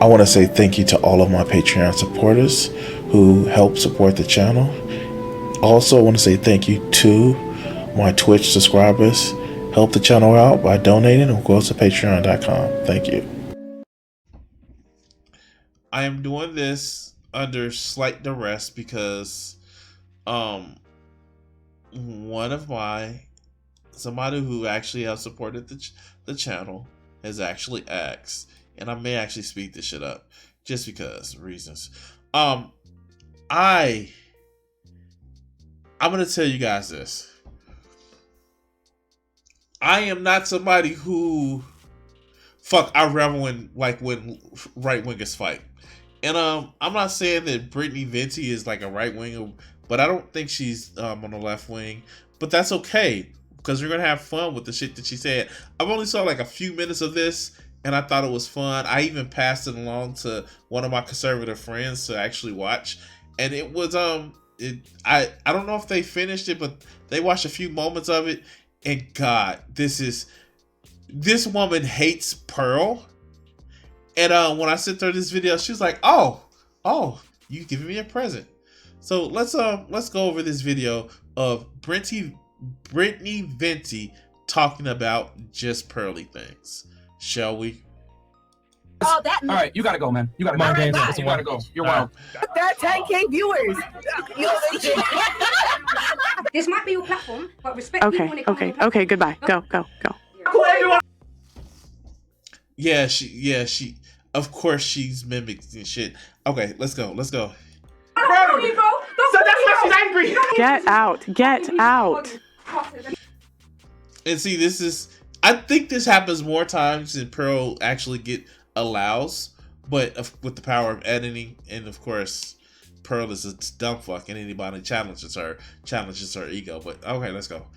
I want to say thank you to all of my Patreon supporters who help support the channel. Also, I want to say thank you to my Twitch subscribers. Help the channel out by donating or go to patreon.com. Thank you. I am doing this under slight duress because one of somebody who actually has supported the channel has actually asked, and I may actually speed this shit up just because reasons. I'm gonna tell you guys this. I am not somebody who I revel in like when right wingers fight. And I'm not saying that Brittany Venti is like a right winger, but I don't think she's on the left wing. But that's okay, because we're gonna have fun with the shit that she said. I've only saw like a few minutes of this, and I thought it was fun. I even passed it along to one of my conservative friends to actually watch, and it was I don't know if they finished it, but they watched a few moments of it, and God, this woman hates Pearl. And when I sent her this video, she was like, "Oh, you giving me a present." So let's go over this video of Brittany Venti talking about just pearly things, shall we? Oh, that. All right, you gotta go, man. You gotta go. Right, you gotta go. You're wild. That 10K viewers. This might be your platform, but respect people when it comes to your platform. Okay, goodbye. Go. Yeah, she. Of course, she's mimicking shit. Okay, let's go. I don't know you, bro. So that's why she's angry. Get out. And see, I think this happens more times than Pearl actually allows, but with the power of editing, and of course, Pearl is a dumb fuck, and anybody challenges her ego. But okay, let's go.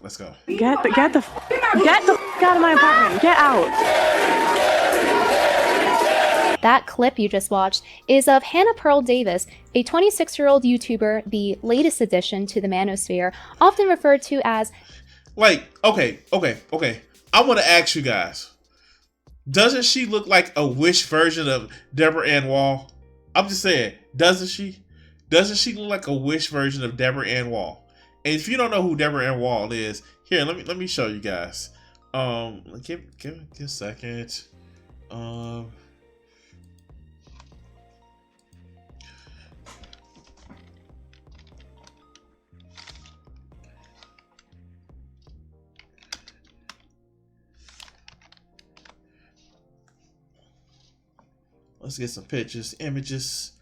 Let's go. Get the fuck out of my apartment. Get out. That clip you just watched is of Hannah Pearl Davis, a 26-year-old YouTuber, the latest addition to the manosphere, often referred to as... Like, okay. I want to ask you guys, doesn't she look like a Wish version of Deborah Ann Wall? I'm just saying, doesn't she? Doesn't she look like a Wish version of Deborah Ann Wall? And if you don't know who Deborah Ann Wall is, here, let me show you guys. Give a second. Let's get some pictures, images.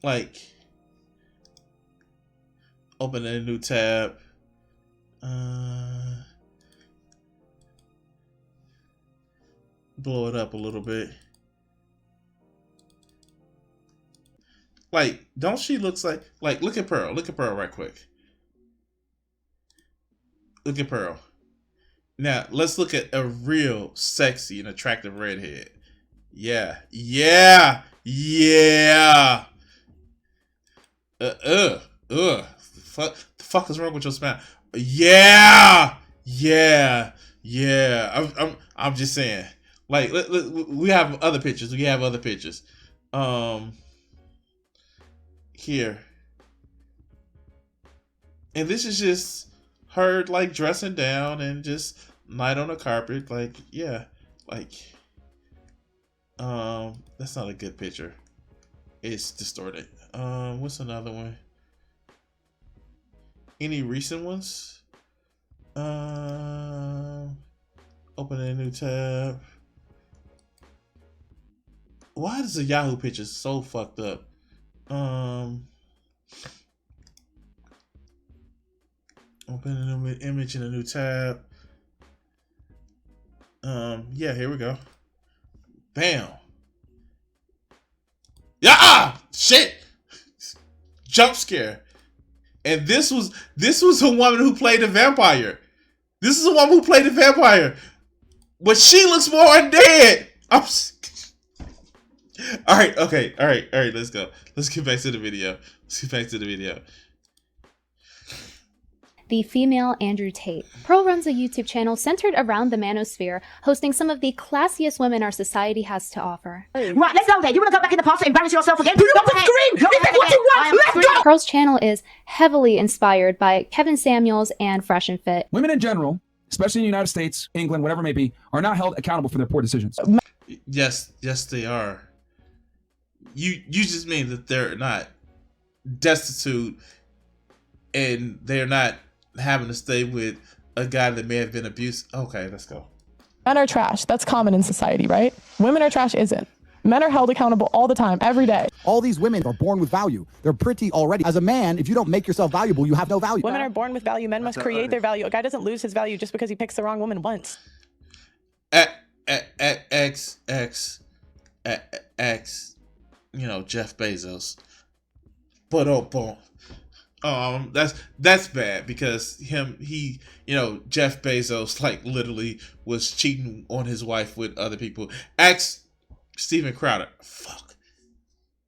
Like, open a new tab. Blow it up a little bit. Like, don't she looks like look at Pearl right quick. Look at Pearl. Now, let's look at a real sexy and attractive redhead. Yeah. The fuck is wrong with your smile? Yeah. I'm just saying. Like, we have other pictures. Here. And this is just her like dressing down and just night on the carpet. Like, yeah. Like, that's not a good picture. It's distorted. What's another one? Any recent ones? Open a new tab. Why is the Yahoo picture so fucked up? Open a new image in a new tab. Yeah, here we go. Bam. Yeah, shit. Jump scare. And this was a woman who played a vampire. This is a woman who played a vampire. But she looks more undead. All right, okay, all right. Let's go. Let's get back to the video. The female Andrew Tate. Pearl runs a YouTube channel centered around the manosphere, hosting some of the classiest women our society has to offer. Right, let's go then. You want to go back in the past and embarrass yourself again? Don't scream! What you want? Let's go! Pearl's channel is heavily inspired by Kevin Samuels and Fresh and Fit. Women in general, especially in the United States, England, whatever it may be, are not held accountable for their poor decisions. Yes, they are. You just mean that they're not destitute and they're not having to stay with a guy that may have been abused. Okay, let's go. Men are trash. That's common in society, right? Women are trash isn't. Men are held accountable all the time, every day. All these women are born with value. They're pretty already. As a man, if you don't make yourself valuable, you have no value. Women are born with value. Men must create their value. A guy doesn't lose his value just because he picks the wrong woman once. Jeff Bezos. But that's bad because Jeff Bezos like literally was cheating on his wife with other people. Ask Steven Crowder. Fuck.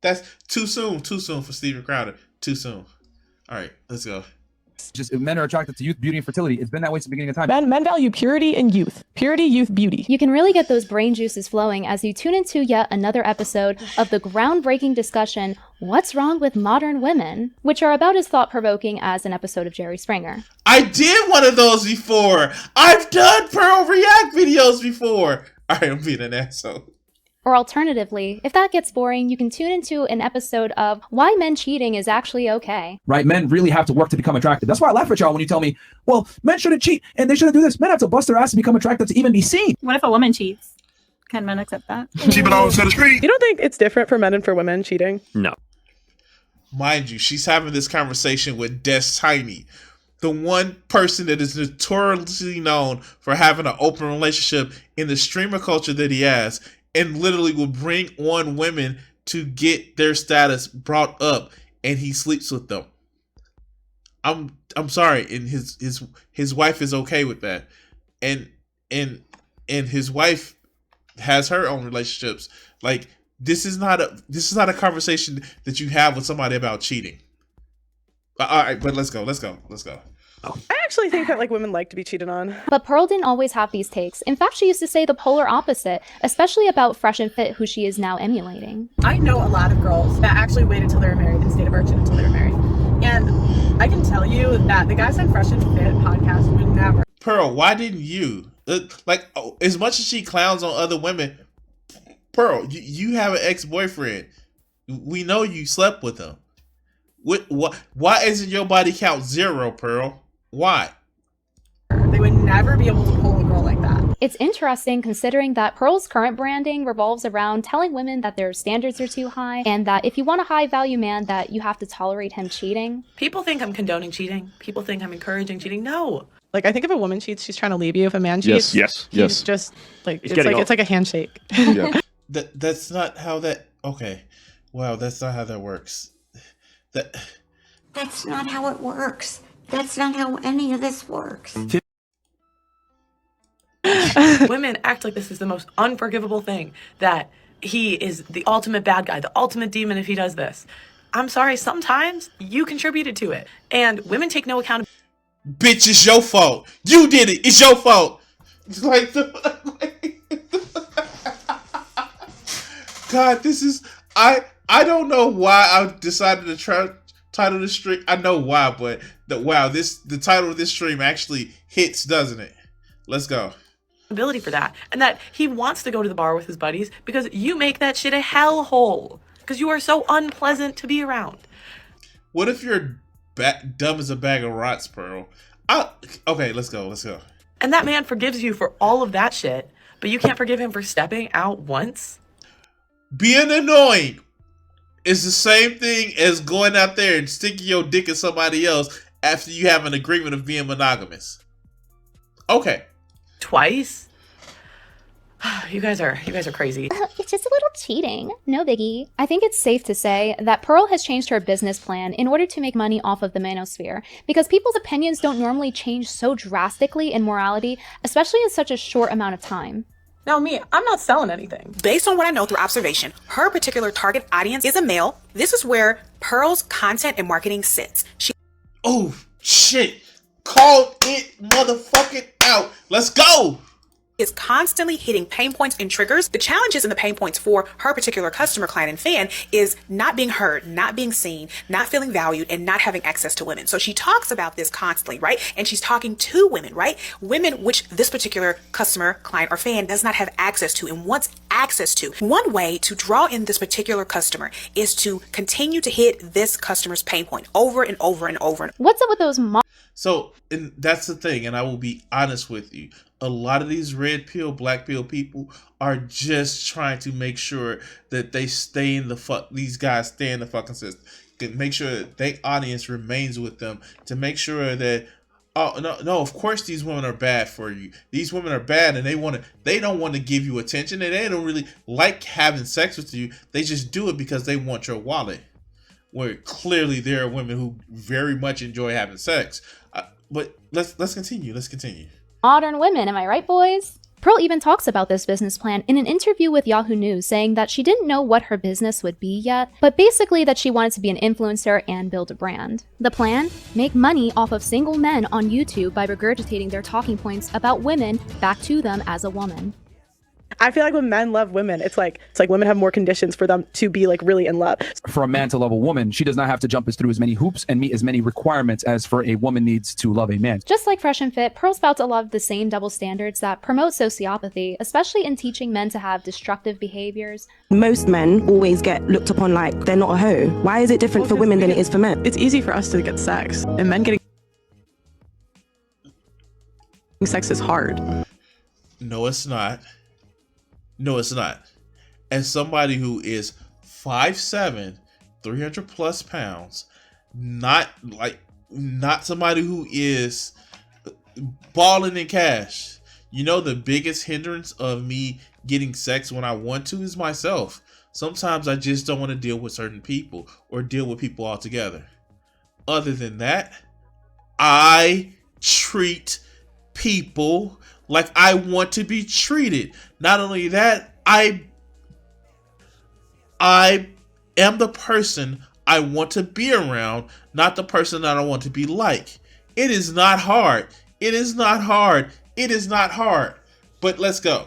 That's too soon for Steven Crowder. Too soon. All right, let's go. Just men are attracted to youth, beauty, and fertility. It's been that way since the beginning of time. Men value purity and youth. Purity, youth, beauty. You can really get those brain juices flowing as you tune into yet another episode of the groundbreaking discussion, What's Wrong with Modern Women? Which are about as thought-provoking as an episode of Jerry Springer. I did one of those before. I've done Pearl React videos before. All right, I'm being an asshole. Or alternatively, if that gets boring, you can tune into an episode of Why Men Cheating is Actually Okay. Right? Men really have to work to become attractive. That's why I laugh at y'all when you tell me, well, men shouldn't cheat and they shouldn't do this. Men have to bust their ass to become attractive to even be seen. What if a woman cheats? Can men accept that? She belongs to the street. You don't think it's different for men and for women cheating? No. Mind you, she's having this conversation with Des Tiny, the one person that is notoriously known for having an open relationship in the streamer culture that he has, and literally will bring on women to get their status brought up, and he sleeps with them. I'm sorry, and his wife is okay with that, and his wife has her own relationships. Like this is not a conversation that you have with somebody about cheating. All right, but let's go. I actually think that women like to be cheated on. But Pearl didn't always have these takes. In fact, she used to say the polar opposite, especially about Fresh and Fit, who she is now emulating. I know a lot of girls that actually waited till they were married and stayed a virgin until they were married. And I can tell you that the guys on Fresh and Fit podcast would never. Pearl, why didn't you? As much as she clowns on other women, Pearl, you have an ex-boyfriend. We know you slept with him. Why isn't your body count 0, Pearl? Why? They would never be able to pull a girl like that. It's interesting considering that Pearl's current branding revolves around telling women that their standards are too high and that if you want a high-value man that you have to tolerate him cheating. People think I'm condoning cheating. People think I'm encouraging cheating. No. I think if a woman cheats, she's trying to leave you. If a man cheats, yes. He's just it's like a handshake. Yeah. That's not how that. Okay, wow, that's not how that works. That's not how it works. That's not how any of this works. Women act like this is the most unforgivable thing, that he is the ultimate bad guy, the ultimate demon if he does this. I'm sorry, sometimes you contributed to it. And women take no accountability. Bitch, it's your fault. You did it. It's your fault. It's like God, this is I don't know why I decided to title this stream. I know why, but the title of this stream actually hits, doesn't it? Let's go. Ability for that, and that he wants to go to the bar with his buddies because you make that shit a hellhole because you are so unpleasant to be around. What if you're dumb as a bag of rocks, Pearl? Okay, let's go. And that man forgives you for all of that shit, but you can't forgive him for stepping out once? Being annoying is the same thing as going out there and sticking your dick in somebody else after you have an agreement of being monogamous. Okay. Twice? You guys are crazy. It's just a little cheating. No biggie. I think it's safe to say that Pearl has changed her business plan in order to make money off of the manosphere, because people's opinions don't normally change so drastically in morality, especially in such a short amount of time. Now me, I'm not selling anything. Based on what I know through observation, her particular target audience is a male. This is where Pearl's content and marketing sits. Oh, shit. Called it motherfucking out. Let's go. Is constantly hitting pain points and triggers. The challenges and the pain points for her particular customer, client, and fan is not being heard, not being seen, not feeling valued, and not having access to women. So she talks about this constantly, right? And she's talking to women, right? Women which this particular customer, client, or fan does not have access to and wants access to. One way to draw in this particular customer is to continue to hit this customer's pain point over and over and over. What's up with those So, and that's the thing, and I will be honest with you. A lot of these red pill, black pill people are just trying to make sure that they stay in the these guys stay in the fucking system. To make sure that their audience remains with them. To make sure that, oh no, of course these women are bad for you. These women are bad, and they don't want to give you attention, and they don't really like having sex with you. They just do it because they want your wallet. Where clearly there are women who very much enjoy having sex. But let's continue. Let's continue. Modern women, am I right, boys? Pearl even talks about this business plan in an interview with Yahoo News, saying that she didn't know what her business would be yet, but basically that she wanted to be an influencer and build a brand. The plan? Make money off of single men on YouTube by regurgitating their talking points about women back to them as a woman. I feel like when men love women, it's like women have more conditions for them to be like really in love. For a man to love a woman, she does not have to jump through as many hoops and meet as many requirements as for a woman needs to love a man. Just like Fresh and Fit, Pearl spouts a lot of the same double standards that promote sociopathy, especially in teaching men to have destructive behaviors. Most men always get looked upon like they're not a hoe. Why is it different for women than it is for men? It's easy for us to get sex, and men getting sex is hard. No, it's not. No, it's not. As somebody who is 5'7", 300 plus pounds, not somebody who is balling in cash. You know, the biggest hindrance of me getting sex when I want to is myself. Sometimes I just don't want to deal with certain people or deal with people altogether. Other than that, I treat people like I want to be treated. Not only that, I am the person I want to be around, not the person that I want to be like. It is not hard. It is not hard. It is not hard. But let's go.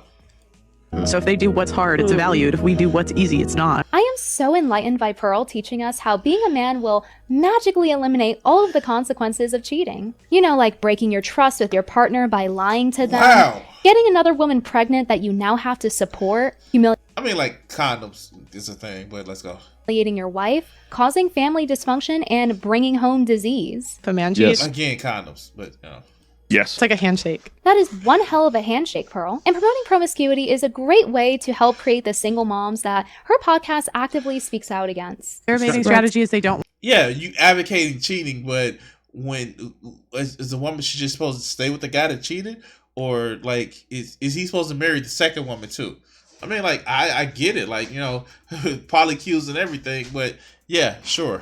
So if they do what's hard, it's valued. If we do what's easy, it's not. I am so enlightened by Pearl teaching us how being a man will magically eliminate all of the consequences of cheating. You know, like breaking your trust with your partner by lying to them, getting another woman pregnant that you now have to support, I mean, like, condoms is a thing, but let's go. humiliating your wife, causing family dysfunction, and bringing home disease. If a man cheats, again, condoms, but you know. Yes. It's like a handshake. That is one hell of a handshake, Pearl. And promoting promiscuity is a great way to help create the single moms that her podcast actively speaks out against. Their amazing strategy is they don't. Yeah, you advocating cheating, but when is the woman she just supposed to stay with the guy that cheated, or like is he supposed to marry the second woman too? I mean, like I get it, like, you know, polycues and everything, but yeah, sure.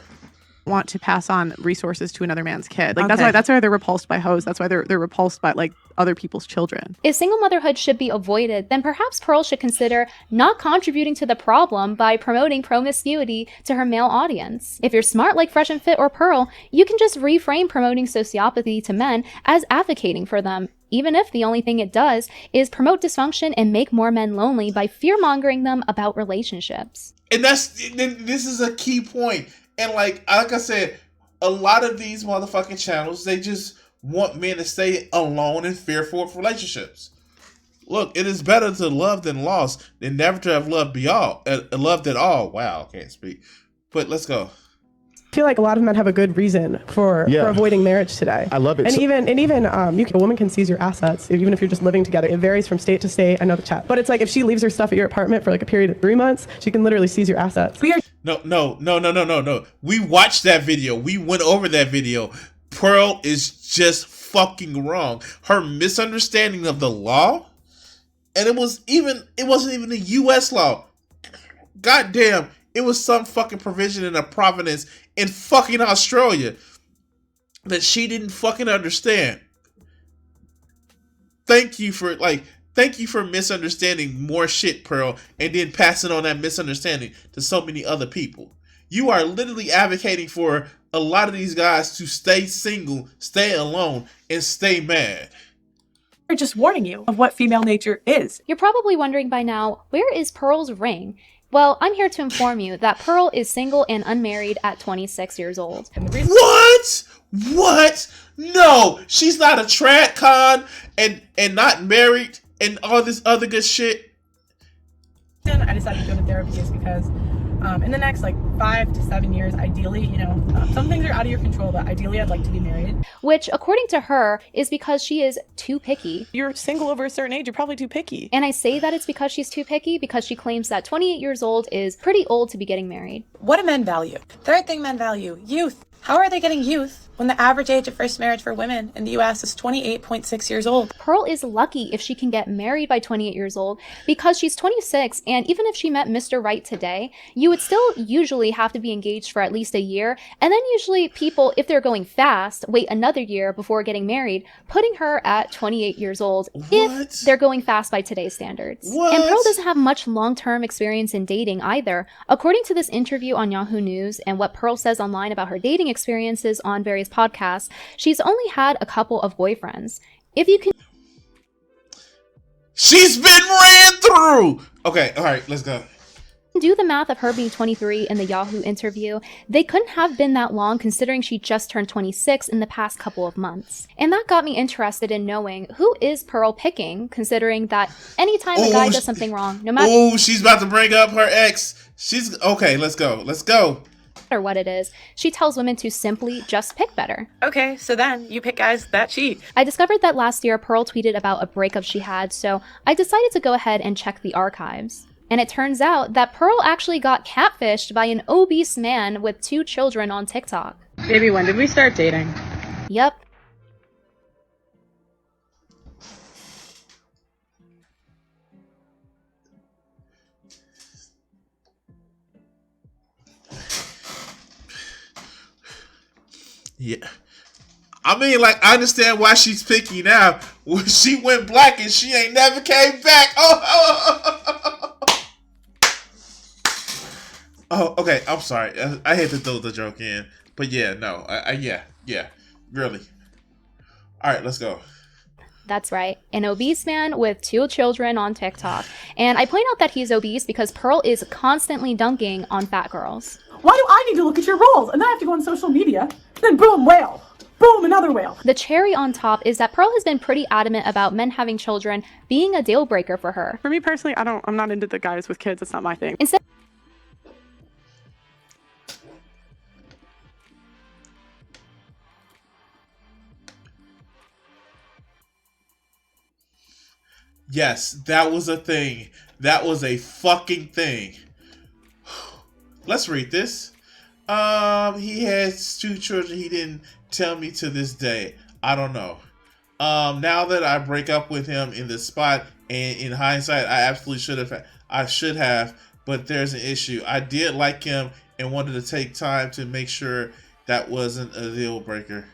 Want to pass on resources to another man's kid. Like that's why they're repulsed by hoes. That's why they're repulsed by like other people's children. If single motherhood should be avoided, then perhaps Pearl should consider not contributing to the problem by promoting promiscuity to her male audience. If you're smart like Fresh and Fit or Pearl, you can just reframe promoting sociopathy to men as advocating for them, even if the only thing it does is promote dysfunction and make more men lonely by fear-mongering them about relationships. And this is a key point. And like I said, a lot of these motherfucking channels, they just want men to stay alone and fearful of relationships. Look, it is better to love than lost than never to have loved loved at all. Wow, I can't speak. But let's go. I feel like a lot of men have a good reason for avoiding marriage today. I love it. And even a woman can seize your assets even if you're just living together. It varies from state to state. I know the chat, but it's like if she leaves her stuff at your apartment for like a period of 3 months, she can literally seize your assets. No. We watched that video. We went over that video. Pearl is just fucking wrong. Her misunderstanding of the law, and it wasn't even a U.S. law. Goddamn. It was some fucking provision in a province in fucking Australia that she didn't fucking understand. Thank you for, like, Thank you for misunderstanding more shit, Pearl, and then passing on that misunderstanding to so many other people. You are literally advocating for a lot of these guys to stay single, stay alone, and stay mad. We're just warning you of what female nature is. You're probably wondering by now, where is Pearl's ring? Well, I'm here to inform you that Pearl is single and unmarried at 26 years old. What? What? No, she's not a trad con and not married and all this other good shit. I decided to go to therapy is because in the next 5 to 7 years, ideally, some things are out of your control, but ideally I'd like to be married. Which, according to her, is because she is too picky. You're single over a certain age, you're probably too picky. And I say that it's because she's too picky because she claims that 28 years old is pretty old to be getting married. What do men value? Third thing men value, youth. How are they getting youth when the average age of first marriage for women in the US is 28.6 years old? Pearl is lucky if she can get married by 28 years old because she's 26, and even if she met Mr. Right today, you would still usually have to be engaged for at least a year, and then usually people, if they're going fast, wait another year before getting married, putting her at 28 years old if they're going fast by today's standards. What? And Pearl doesn't have much long-term experience in dating either. According to this interview on Yahoo News and what Pearl says online about her dating experiences on various podcasts, she's only had a couple of boyfriends. If you can... She's been ran through! Okay, alright, let's go. Do the math of her being 23 in the Yahoo interview, they couldn't have been that long considering she just turned 26 in the past couple of months. And that got me interested in knowing who is Pearl picking, considering that anytime a guy does something wrong, no matter... Oh, she's about to bring up her ex. She's... Okay, let's go. Let's go. Or what it is, she tells women to simply just pick better. Okay, so then you pick guys that cheat. I discovered that last year Pearl tweeted about a breakup she had, so I decided to go ahead and check the archives. And it turns out that Pearl actually got catfished by an obese man with 2 children on TikTok. Baby, when did we start dating? Yep. Yeah. I mean, I understand why she's picky now. When she went black and she ain't never came back. Oh, okay. I'm sorry. I hate to throw the joke in. But yeah, no. Yeah. Really. All right, let's go. That's right. An obese man with 2 children on TikTok. And I point out that he's obese because Pearl is constantly dunking on fat girls. Why do I need to look at your rolls? And then I have to go on social media. Then boom, whale. Boom, another whale. The cherry on top is that Pearl has been pretty adamant about men having children being a deal breaker for her. For me personally, I'm not into the guys with kids. It's not my thing. Instead, yes, that was a thing. That was a fucking thing. Let's read this. He has 2 children. He didn't tell me to this day. I don't know. Now that I break up with him in this spot, and in hindsight, I absolutely should have, but there's an issue. I did like him and wanted to take time to make sure that wasn't a deal breaker.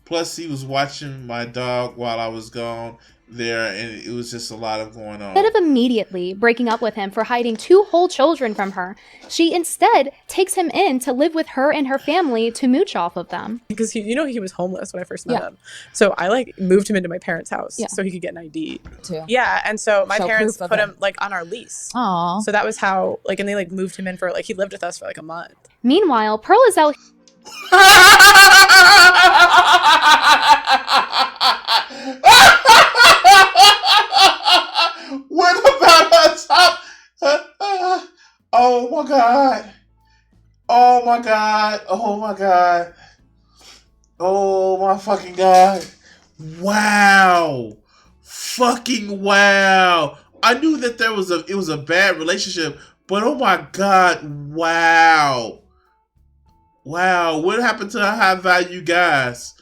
Plus, he was watching my dog while I was gone there, and it was just a lot of going on. instead of immediately breaking up with him for hiding 2 whole children from her, she instead takes him in to live with her and her family to mooch off of them. Because he was homeless when I first met him. So I moved him into my parents' house so he could get an ID. Too. Yeah, and so my Show parents proof of put him it. on our lease. Aww. So that was how and they moved him in for he lived with us for a month. Meanwhile, Pearl is out What about her top? Oh my god. Oh my god. Oh my god. Oh my fucking god. Wow. Fucking wow. I knew that it was a bad relationship, but oh my god. Wow. Wow. What happened to our high value guys?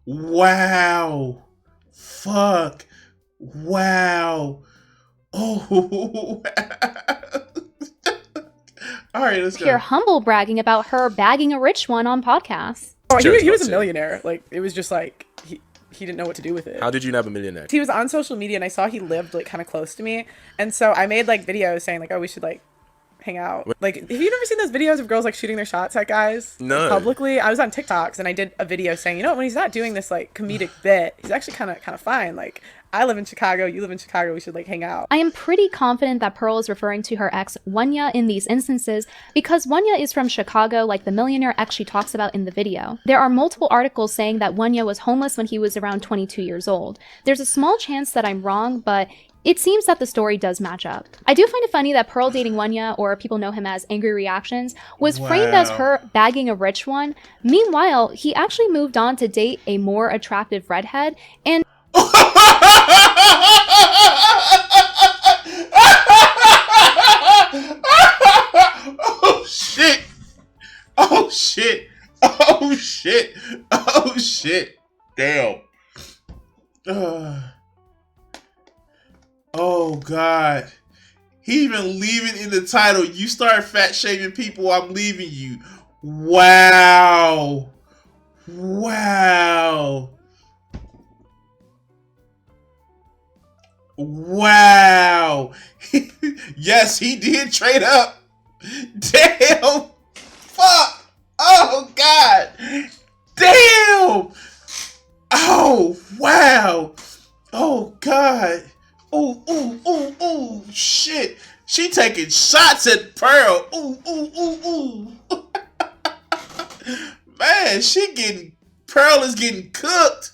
Wow. Fuck. Wow. Oh. All right, let's go. here humble bragging about her bagging a rich one on podcasts. Oh, he was a millionaire. It was just he didn't know what to do with it. How did you nab a millionaire? He was on social media and I saw he lived like kind of close to me. And so I made like videos saying like, oh, we should like hang out. Like, have you never seen those videos of girls like shooting their shots at guys? No. Publicly? I was on TikToks and I did a video saying, you know what, when he's not doing this like comedic bit, he's actually kind of fine. Like, I live in Chicago, you live in Chicago, we should like hang out. I am pretty confident that Pearl is referring to her ex Wanya in these instances because Wanya is from Chicago, like the millionaire ex she talks about in the video. There are multiple articles saying that Wanya was homeless when he was around 22 years old. There's a small chance that I'm wrong, but it seems that the story does match up. I do find it funny that Pearl dating Wanya, or people know him as Angry Reactions, was framed as her bagging a rich one. Meanwhile, he actually moved on to date a more attractive redhead, and Oh shit! Oh shit! Oh shit! Oh shit! Damn. Oh god. He even leave it in the title. You start fat shaming people, I'm leaving you. Wow. Wow. Wow. Yes, he did trade up. Damn. Fuck. Oh god. Damn. Oh wow. Oh god. Ooh, ooh, ooh, ooh. Shit. She taking shots at Pearl. Ooh, ooh, ooh, ooh. Man, Pearl is getting cooked.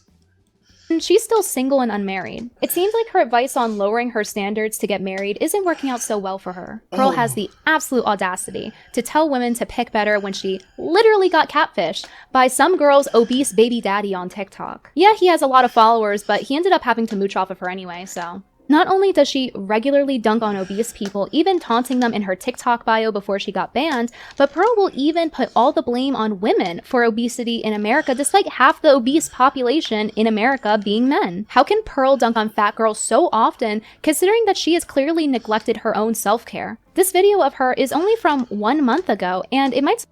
She's still single and unmarried. It seems like her advice on lowering her standards to get married isn't working out so well for her. Pearl has the absolute audacity to tell women to pick better when she literally got catfished by some girl's obese baby daddy on TikTok. Yeah, he has a lot of followers, but he ended up having to mooch off of her anyway, so. Not only does she regularly dunk on obese people, even taunting them in her TikTok bio before she got banned, but Pearl will even put all the blame on women for obesity in America, despite half the obese population in America being men. How can Pearl dunk on fat girls so often, considering that she has clearly neglected her own self-care? This video of her is only from 1 month ago, and it might...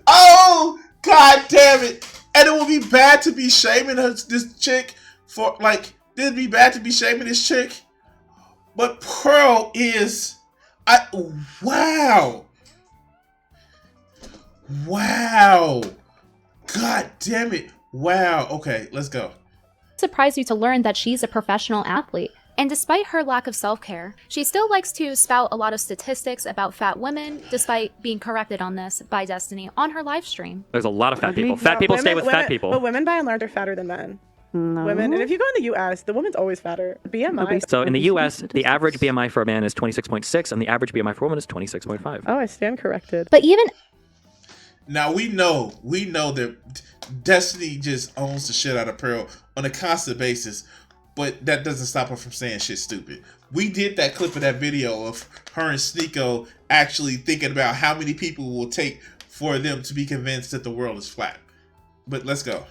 Oh, god damn it. And it would be bad to be shaming this chick for, like, it'd be bad to be shaming this chick. But Pearl is, wow. Wow. God damn it. Wow. Okay, let's go. Surprise you to learn that she's a professional athlete. And despite her lack of self-care, she still likes to spout a lot of statistics about fat women, despite being corrected on this by Destiny on her live stream. There's a lot of fat people. Fat people stay with fat people. But women by and large are fatter than men. No. Women, and if you go in the U.S., the woman's always fatter. BMI. So in the U.S., the average BMI for a man is 26.6, and the average BMI for a woman is 26.5. Oh, I stand corrected. But even... Now we know that Destiny just owns the shit out of Pearl on a constant basis. But that doesn't stop her from saying shit stupid. We did that clip of that video of her and Sneeko actually thinking about how many people will take for them to be convinced that the world is flat. But let's go.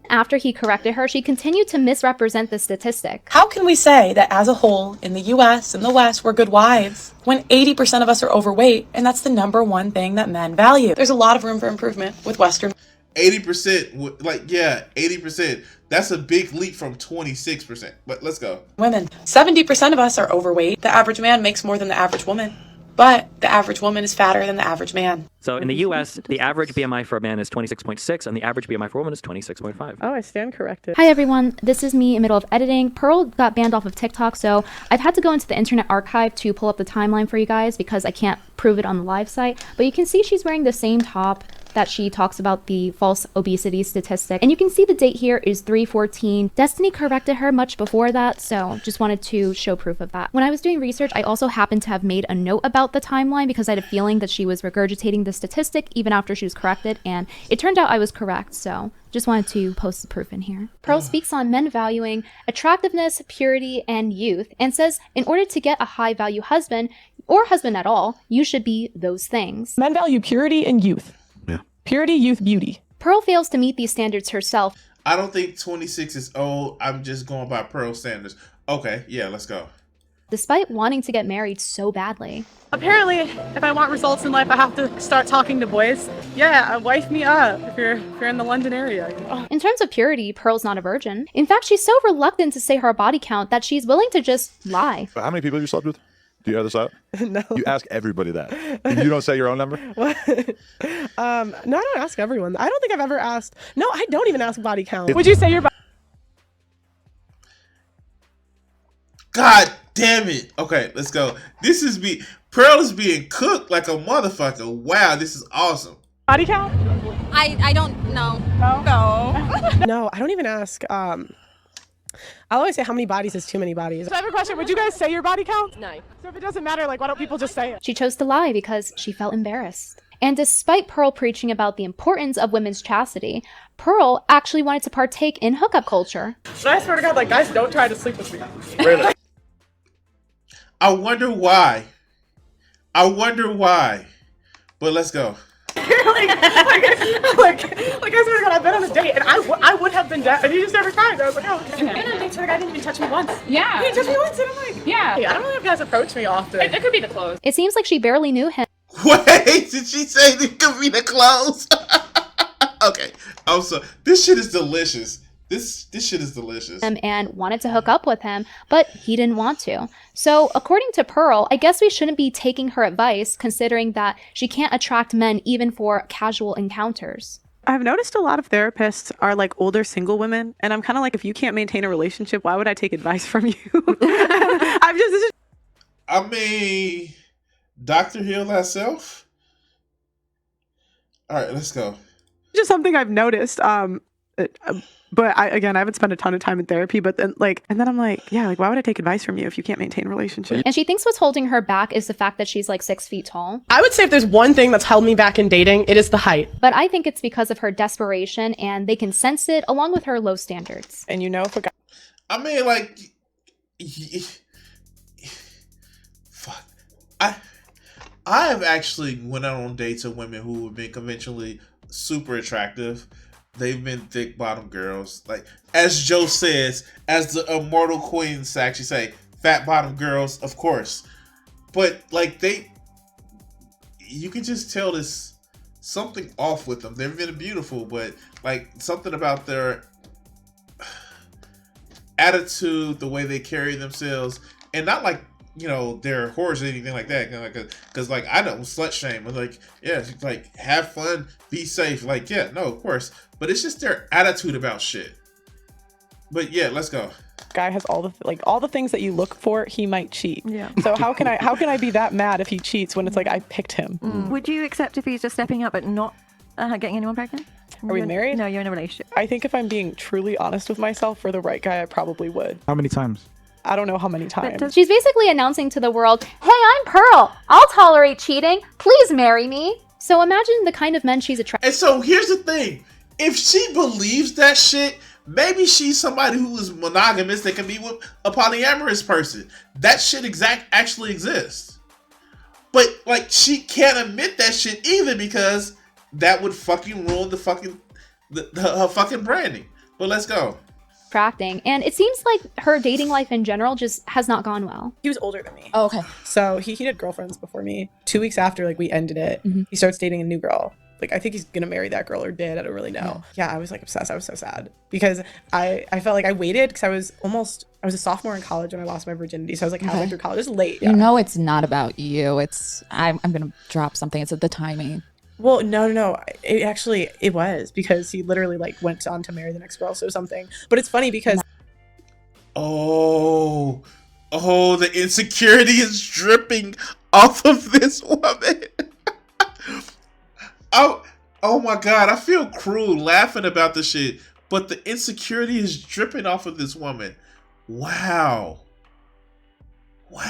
After he corrected her, she continued to misrepresent the statistic. How can we say that as a whole, in the US and the West, we're good wives, when 80% of us are overweight, and that's the #1 thing that men value? There's a lot of room for improvement with Western. 80%, like, yeah, 80%. That's a big leap from 26%. But let's go. Women. 70% of us are overweight. The average man makes more than the average woman. But the average woman is fatter than the average man. So in the U.S., the average BMI for a man is 26.6, and the average BMI for a woman is 26.5. Oh, I stand corrected. Hi everyone, this is me in the middle of editing. Pearl got banned off of TikTok, so I've had to go into the Internet Archive to pull up the timeline for you guys because I can't prove it on the live site. But you can see she's wearing the same top that she talks about the false obesity statistic. And you can see the date here is 3/14. Destiny corrected her much before that, so just wanted to show proof of that. When I was doing research, I also happened to have made a note about the timeline because I had a feeling that she was regurgitating the statistic even after she was corrected, and it turned out I was correct, so just wanted to post the proof in here. Pearl speaks on men valuing attractiveness, purity, and youth, and says in order to get a high-value husband, or husband at all, you should be those things. Men value purity and youth. Purity, youth, beauty. Pearl fails to meet these standards herself. I don't think 26 is old. I'm just going by Pearl standards. Okay, yeah, let's go. despite wanting to get married so badly. Apparently, if I want results in life, I have to start talking to boys. Yeah, wife me up if you're in the London area. In terms of purity, Pearl's not a virgin. In fact, she's so reluctant to say her body count that she's willing to just lie. How many people have you slept with? Do you have this out? No. You ask everybody that. You don't say your own number? What? No, I don't ask everyone. I don't think I've ever asked. No, I don't even ask body count. Would you say your body? God damn it. Okay, let's go. Pearl is being cooked like a motherfucker. Wow, this is awesome. Body count? I don't know. No. No, I don't even ask. I'll always say how many bodies is too many bodies. So I have a question. Would you guys say your body count? No. So if it doesn't matter, like, why don't people just say it? She chose to lie because she felt embarrassed. And despite Pearl preaching about the importance of women's chastity, Pearl actually wanted to partake in hookup culture. But I swear to God, like, guys, don't try to sleep with me. Really? I wonder why. But let's go. like, I swear to God, I've been on a date and I would have been dead, and he just never tried. I was like, oh, okay. I've been on dates where the guy didn't even touch me once. Yeah. He touched me once, and I'm like, yeah. I don't really have guys approach me often. It could be the clothes. It seems like she barely knew him. Wait, did she say it could be the clothes? Okay, I'm sorry. This shit is delicious. This shit is delicious. And wanted to hook up with him, but he didn't want to. So, according to Pearl, I guess we shouldn't be taking her advice, considering that she can't attract men even for casual encounters. I've noticed a lot of therapists are like older single women, and I'm kind of like, if you can't maintain a relationship, why would I take advice from you? I mean, Dr. Hill herself. All right, let's go. Just something I've noticed. But I haven't spent a ton of time in therapy, but then I'm like, yeah, like, why would I take advice from you if you can't maintain a relationship? And she thinks what's holding her back is the fact that she's like 6 feet tall. I would say if there's one thing that's held me back in dating, it is the height. But I think it's because of her desperation, and they can sense it along with her low standards. And if a guy... I mean, like, fuck. I have actually went out on dates with women who have been conventionally super attractive. They've been thick bottom girls. Like, as Joe says, as the immortal queens actually say, fat bottom girls, of course. But, like, you can just tell there's something off with them. They've been beautiful, but, like, something about their attitude, the way they carry themselves, and not like, they're whores or anything like that. Because, like, I don't slut shame. I'm like, yeah, like, have fun, be safe. Like, yeah, no, of course. But it's just their attitude about shit. But yeah, let's go. Guy has all the things that you look for, he might cheat. Yeah. So how can I be that mad if he cheats when it's like I picked him? Would you accept if he's just stepping up but not getting anyone pregnant? Are we married? No, you're in a relationship. I think if I'm being truly honest with myself, for the right guy, I probably would. How many times? I don't know how many times. She's basically announcing to the world, hey, I'm Pearl. I'll tolerate cheating. Please marry me. So imagine the kind of men she's attracted. And so here's the thing. If she believes that shit, maybe she's somebody who is monogamous that can be with a polyamorous person. That shit actually exists. But, like, she can't admit that shit either because that would fucking ruin her fucking branding. But let's go. Attracting, and it seems like her dating life in general just has not gone well. He was older than me. Oh, okay. So he had girlfriends before me. 2 weeks after, like, we ended it, he starts dating a new girl. Like, I think he's gonna marry that girl or did. I don't really know. Yeah, I was like obsessed. I was so sad because I felt like I waited because I was a sophomore in college when I lost my virginity. So I was like halfway through college. It was late. Yeah. It's not about you. I'm gonna drop something. It's the timing. Well, no. It was because he literally like went on to marry the next girl or something. But it's funny because the insecurity is dripping off of this woman. Oh my God, I feel cruel laughing about this shit, but the insecurity is dripping off of this woman. Wow. All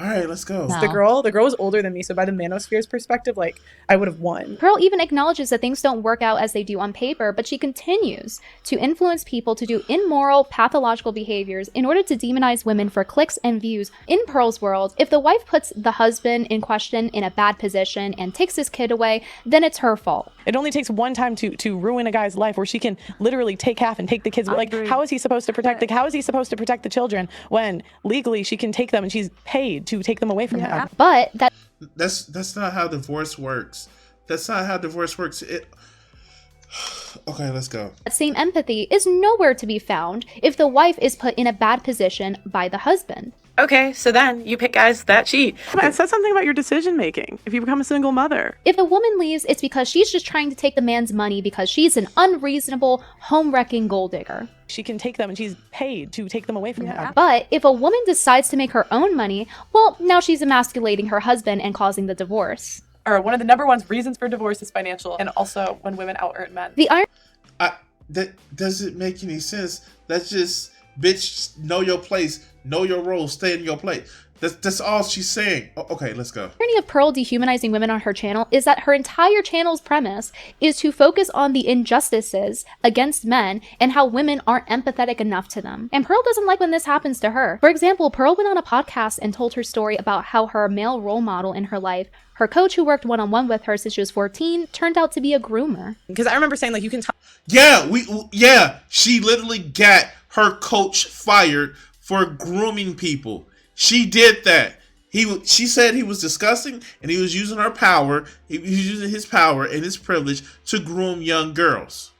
right, let's go. The girl was older than me, so by the manosphere's perspective, like I would have won. Pearl even acknowledges that things don't work out as they do on paper, but she continues to influence people to do immoral, pathological behaviors in order to demonize women for clicks and views. In Pearl's world, if the wife puts the husband in question in a bad position and takes his kid away, then it's her fault. It only takes one time to ruin a guy's life where she can literally take half and take the kids. Like, how is he supposed to protect how is he supposed to protect the children when legally she can take them and she's paid to take them away from him? But that's not how divorce works. That's not how divorce works. Okay, let's go. That same empathy is nowhere to be found if the wife is put in a bad position by the husband. Okay, so then you pick guys that cheat. It says something about your decision making if you become a single mother. If a woman leaves, it's because she's just trying to take the man's money because she's an unreasonable, home-wrecking gold digger. She can take them and she's paid to take them away from him. But if a woman decides to make her own money, well, now she's emasculating her husband and causing the divorce. Or one of the number one reasons for divorce is financial, and also when women out-earn men. That doesn't make any sense. That's just, bitch, know your place, know your role, stay in your place. That's all she's saying. Okay, let's go. The irony of Pearl dehumanizing women on her channel is that her entire channel's premise is to focus on the injustices against men and how women aren't empathetic enough to them. And Pearl doesn't like when this happens to her. For example, Pearl went on a podcast and told her story about how her male role model in her life, her coach who worked one-on-one with her since she was 14, turned out to be a groomer. Because I remember saying, like, you can tell. She literally got her coach fired for grooming people. She did that. She said he was disgusting and he was using her power. He was using his power and his privilege to groom young girls.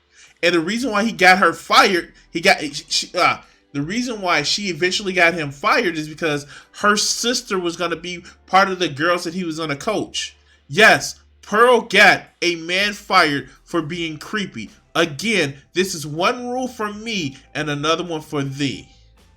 And the reason why he got her fired, the reason why she eventually got him fired is because her sister was going to be part of the girls that he was going to coach. Yes, Pearl got a man fired for being creepy. Again, this is one rule for me and another one for thee.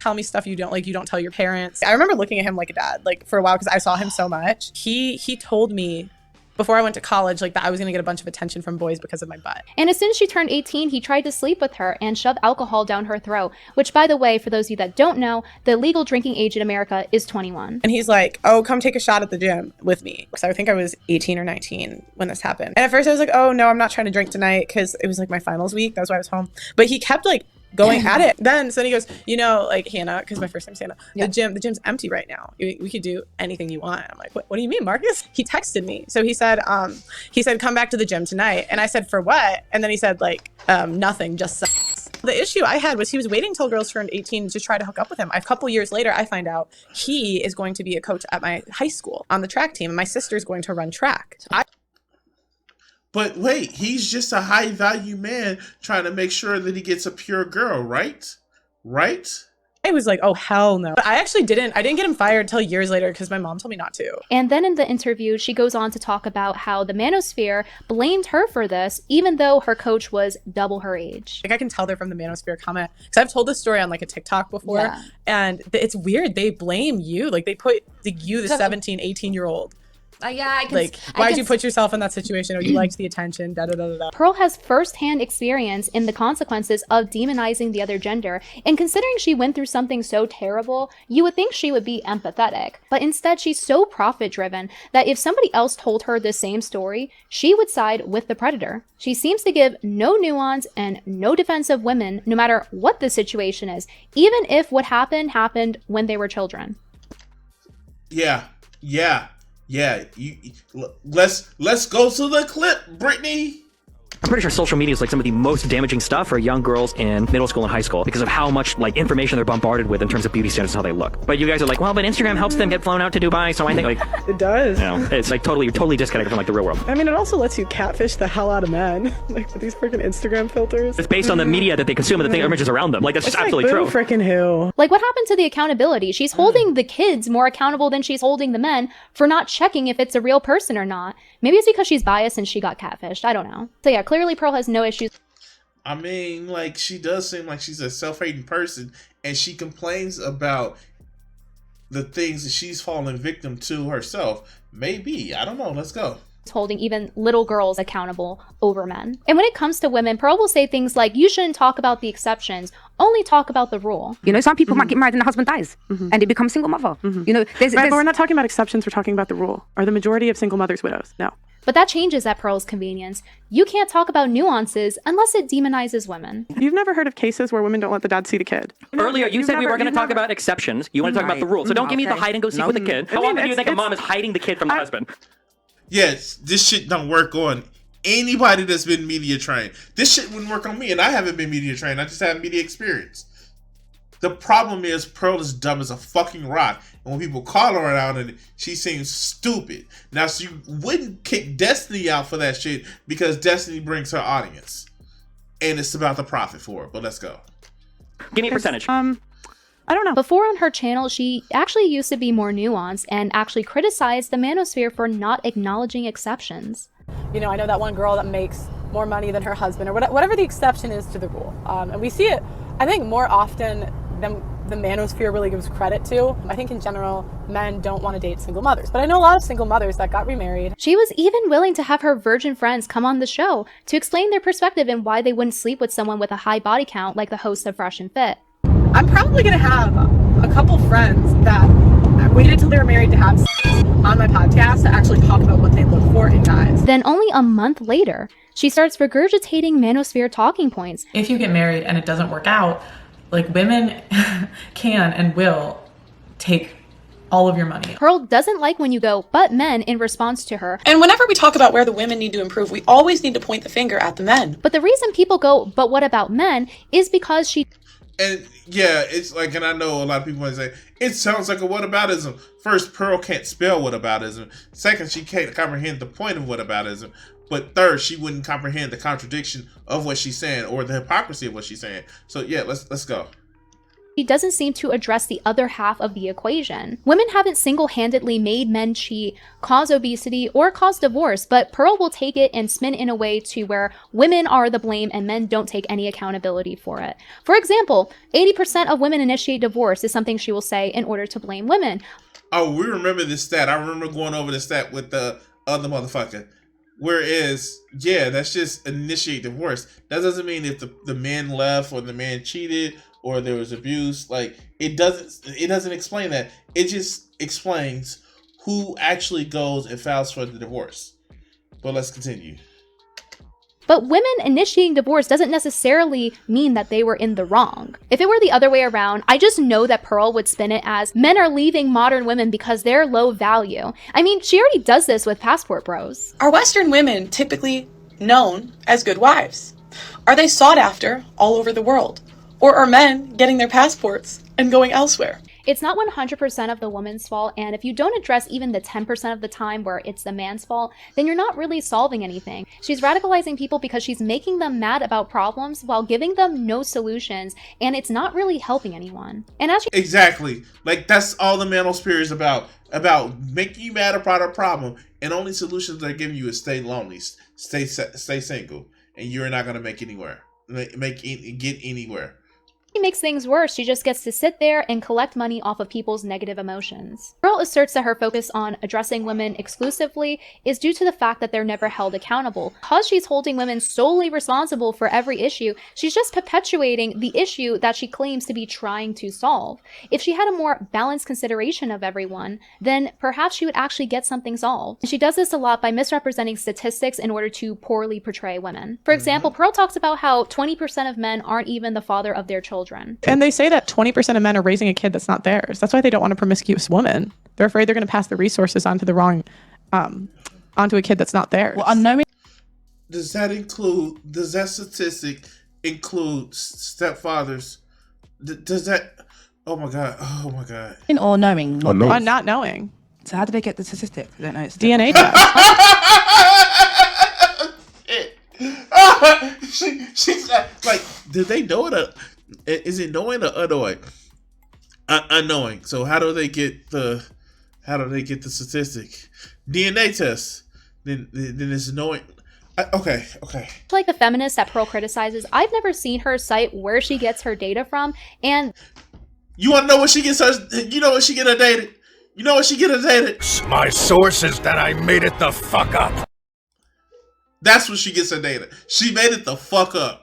Tell me stuff you don't tell your parents. I remember looking at him like a dad, like for a while, because I saw him so much. He told me before I went to college, like, that I was gonna get a bunch of attention from boys because of my butt. And as soon as she turned 18, he tried to sleep with her and shove alcohol down her throat, which, by the way, for those of you that don't know, the legal drinking age in America is 21. And he's like, oh, come take a shot at the gym with me. So I think I was 18 or 19 when this happened. And at first I was like, oh no, I'm not trying to drink tonight, because it was like my finals week. That's why I was home. But he kept like going at it. So then he goes, like, Hannah, because my first name's Hannah, the gym's empty right now. We could do anything you want. I'm like, what do you mean, Marcus? He texted me. So he said, come back to the gym tonight. And I said, for what? And then he said, like, nothing, just sex. The issue I had was he was waiting till girls turned 18 to try to hook up with him. A couple years later, I find out he is going to be a coach at my high school on the track team. And my sister's going to run track. But wait, he's just a high value man trying to make sure that he gets a pure girl, right? Right? I was like, oh, hell no. But I didn't get him fired till years later because my mom told me not to. And then in the interview, she goes on to talk about how the manosphere blamed her for this, even though her coach was double her age. Like, I can tell they're from the manosphere comment, because I've told this story on like a TikTok before, and it's weird. They blame you. Like, they put the 17, 18-year-old. Why'd you put yourself in that situation? Or you liked the attention, Pearl has firsthand experience in the consequences of demonizing the other gender, and considering she went through something so terrible, you would think she would be empathetic. But instead, she's so profit-driven that if somebody else told her the same story, she would side with the predator. She seems to give no nuance and no defense of women, no matter what the situation is, even if what happened when they were children. Yeah. Let's go to the clip, Brittany. I'm pretty sure social media is like some of the most damaging stuff for young girls in middle school and high school because of how much like information they're bombarded with in terms of beauty standards and how they look. But you guys are like, well, but Instagram helps them get flown out to Dubai, so I think like it does. It's like totally disconnected from like the real world. I mean, it also lets you catfish the hell out of men, like with these freaking Instagram filters. It's based on the media that they consume and the images around them. Like that's just absolutely true. Freaking who? Like, what happened to the accountability? She's holding the kids more accountable than she's holding the men for not checking if it's a real person or not. Maybe it's because she's biased and she got catfished. I don't know. So yeah, clearly Pearl has no issues. I mean, like, she does seem like she's a self-hating person, and she complains about the things that she's fallen victim to herself. Maybe. I don't know. Let's go. holding even little girls accountable over men. And when it comes to women, Pearl will say things like, you shouldn't talk about the exceptions, only talk about the rule. You know, some people might get married and the husband dies and they become single mother. You know, Right, but we're not talking about exceptions, we're talking about the rule. Are the majority of single mothers widows? No. But that changes at Pearl's convenience. You can't talk about nuances unless it demonizes women. You've never heard of cases where women don't let the dad see the kid? Earlier, you said we were going to talk about exceptions. You want to talk about the rules. So don't give me the hide and go seek with the kid. How often do you think a mom is hiding the kid from the husband? Yes, this shit don't work on anybody that's been media trained. This shit wouldn't work on me, and I haven't been media trained. I just have media experience. The problem is Pearl is dumb as a fucking rock, and when people call her out, and she seems stupid. Now, she wouldn't kick Destiny out for that shit because Destiny brings her audience, and it's about the profit for her. But let's go. Give me a percentage. I don't know. Before on her channel, she actually used to be more nuanced and actually criticized the manosphere for not acknowledging exceptions. You know, I know that one girl that makes more money than her husband, or whatever the exception is to the rule. And we see it, I think, more often than the manosphere really gives credit to. I think in general, men don't want to date single mothers. But I know a lot of single mothers that got remarried. She was even willing to have her virgin friends come on the show to explain their perspective and why they wouldn't sleep with someone with a high body count like the host of Fresh and Fit. I'm probably going to have a couple friends that waited till they were married to have sex on my podcast to actually talk about what they look for in guys. Then only a month later, she starts regurgitating manosphere talking points. If you get married and it doesn't work out, like, women can and will take all of your money. Pearl doesn't like when you go, but men, in response to her. And whenever we talk about where the women need to improve, we always need to point the finger at the men. But the reason people go, but what about men, is because she... And yeah, it's like, and I know a lot of people might say, it sounds like a whataboutism. First, Pearl can't spell whataboutism. Second, she can't comprehend the point of whataboutism. But third, she wouldn't comprehend the contradiction of what she's saying or the hypocrisy of what she's saying. So yeah, let's go. She doesn't seem to address the other half of the equation. Women haven't single-handedly made men cheat, cause obesity, or cause divorce, but Pearl will take it and spin in a way to where women are the blame and men don't take any accountability for it. For example, 80% of women initiate divorce is something she will say in order to blame women. Oh, we remember this stat. I remember going over the stat with the other motherfucker. Whereas, yeah, that's just initiate divorce. That doesn't mean if the man left or the man cheated or there was abuse. Like, it doesn't explain that. It just explains who actually goes and files for the divorce. But let's continue. But women initiating divorce doesn't necessarily mean that they were in the wrong. If it were the other way around, I just know that Pearl would spin it as men are leaving modern women because they're low value. I mean, she already does this with passport bros. Are Western women typically known as good wives? Are they sought after all over the world? Or are men getting their passports and going elsewhere? It's not 100% of the woman's fault, and if you don't address even the 10% of the time where it's the man's fault, then you're not really solving anything. She's radicalizing people because she's making them mad about problems while giving them no solutions, and it's not really helping anyone. And as Exactly. Like, that's all the manosphere is about making you mad about a problem, and only solutions they're giving you is stay lonely, stay single, and you're not going to get anywhere. She makes things worse. She just gets to sit there and collect money off of people's negative emotions. Pearl asserts that her focus on addressing women exclusively is due to the fact that they're never held accountable. Because she's holding women solely responsible for every issue, she's just perpetuating the issue that she claims to be trying to solve. If she had a more balanced consideration of everyone, then perhaps she would actually get something solved. She does this a lot by misrepresenting statistics in order to poorly portray women. For example, Pearl talks about how 20% of men aren't even the father of their children. And they say that 20% of men are raising a kid that's not theirs. That's why they don't want a promiscuous woman. They're afraid they're going to pass the resources onto the wrong, onto a kid that's not theirs. Well, unknowing. Does that statistic include stepfathers? Does that? Oh my god! Or knowing? Or not knowing. So how do they get the statistic? I don't know. It's DNA test. She's like, did they know it? Is it knowing or unknowing? Unknowing. So how do they get the statistic? DNA test. Then it's knowing. Okay. Like the feminist that Pearl criticizes, I've never seen her cite where she gets her data from, and you want to know what she gets her? You know what she get her data? You know what she get her data? My source is that I made it the fuck up. That's what she gets her data. She made it the fuck up.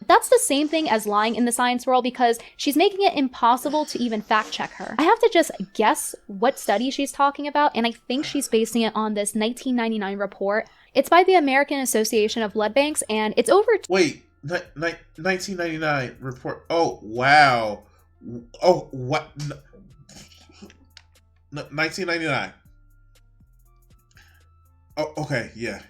That's the same thing as lying in the science world because she's making it impossible to even fact check her. I have to just guess what study she's talking about, and I think she's basing it on this 1999 report. It's by the American Association of Blood Banks, and it's over... Wait, 1999 report. Oh, wow. Oh, what? 1999. Oh, okay, yeah.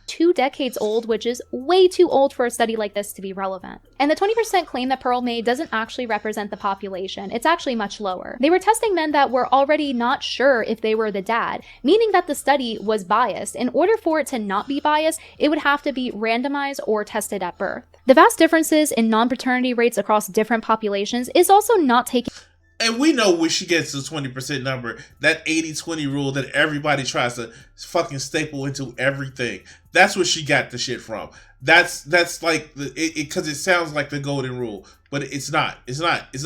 2 decades old, which is way too old for a study like this to be relevant. And the 20% claim that Pearl made doesn't actually represent the population. It's actually much lower. They were testing men that were already not sure if they were the dad, meaning that the study was biased. In order for it to not be biased, it would have to be randomized or tested at birth. The vast differences in non-paternity rates across different populations is also not taken... And we know where she gets the 20% number, that 80-20 rule that everybody tries to fucking staple into everything. That's where she got the shit from. That's like, because it sounds like the golden rule, but it's not. It's not. It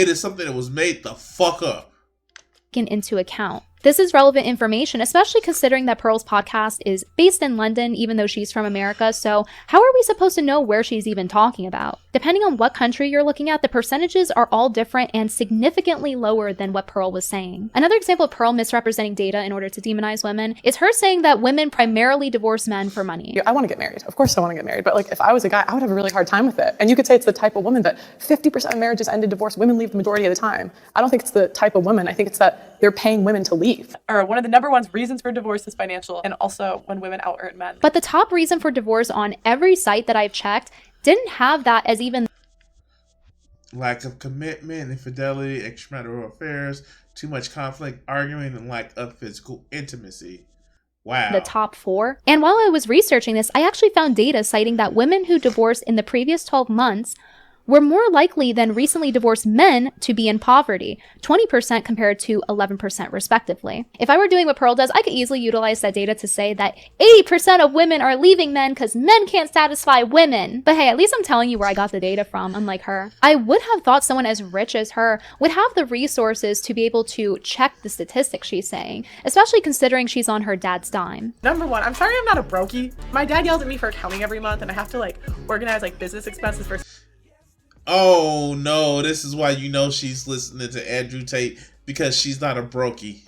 is something that was made the fuck up. Into account. This is relevant information, especially considering that Pearl's podcast is based in London, even though she's from America, so how are we supposed to know where she's even talking about? Depending on what country you're looking at, the percentages are all different and significantly lower than what Pearl was saying. Another example of Pearl misrepresenting data in order to demonize women is her saying that women primarily divorce men for money. I want to get married. Of course I want to get married, but like if I was a guy, I would have a really hard time with it. And you could say it's the type of woman that 50% of marriages end in divorce. Women leave the majority of the time. I don't think it's the type of woman. I think it's that they're paying women to leave. Or one of the number one reasons for divorce is financial, and also when women out-earn men. But the top reason for divorce on every site that I've checked didn't have that as even lack of commitment, infidelity, extramarital affairs, too much conflict, arguing, and lack of physical intimacy. Wow. The top 4. And while I was researching this, I actually found data citing that women who divorced in the previous 12 months were more likely than recently divorced men to be in poverty, 20% compared to 11% respectively. If I were doing what Pearl does, I could easily utilize that data to say that 80% of women are leaving men because men can't satisfy women. But hey, at least I'm telling you where I got the data from, unlike her. I would have thought someone as rich as her would have the resources to be able to check the statistics she's saying, especially considering she's on her dad's dime. Number one, I'm sorry I'm not a brokey. My dad yells at me for accounting every month, and I have to like organize like business expenses for... Oh no, this is why you know she's listening to Andrew Tate, because she's not a brokey.